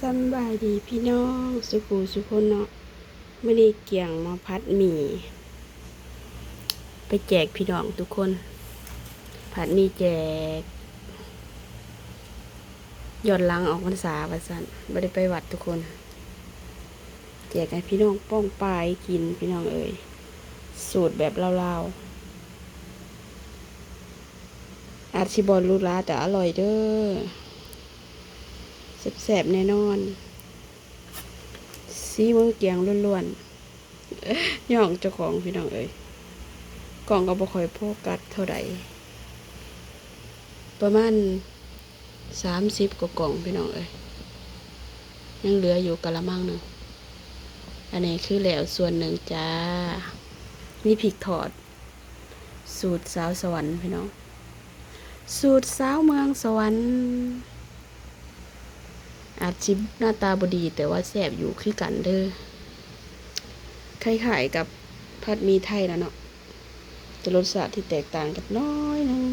สำบายดีพี่น้องสุขูสุคนเนาะไม่ได้เกี่ยงมาพัดหมี่ไปแจกพี่น้องทุกคนผัดหมี่แจกย้อนหลังออกพรรษาว่าซั่นไม่ได้ไปวัดทุกคนแจกให้พี่น้องป้องปายกินพี่น้องเอ่ยสูตรแบบลาวๆอาจสิบอลลูลาแต่อร่อยเด้อแซ่บๆแน่นอนซีมือเกียงล้วนๆย่องเจ้าของพี่น้องเอ้ยกล่องก็บ่ค่อยโฟกัสเท่าใดประมาณ30กว่ากล่องพี่น้องเอ้ยยังเหลืออยู่กะละมังหนึ่งอันนี้คือแล้วส่วนหนึ่งจ้ามีพริกทอดสูตรสาวสวรรค์พี่น้องสูตรสาวเมืองสวรรค์อาจจิหน้าตาบดีแต่ว่าแซ่บอยู่คือกันเด้อคล้ายๆกับผัดหมี่ไทยแล้วเนาะแต่รสชาติที่แตกต่างกันน้อยนึง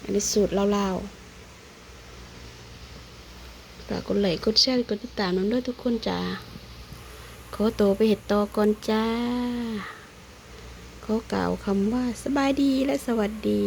อันนี้สูตรลาวๆฝากกดไลค์กดแชร์กดติดตามน้องด้วยทุกคนจ้าขอตัวไปเห็ดต่อก่อนจ้าขอกล่าวคำว่าสบายดีและสวัสดี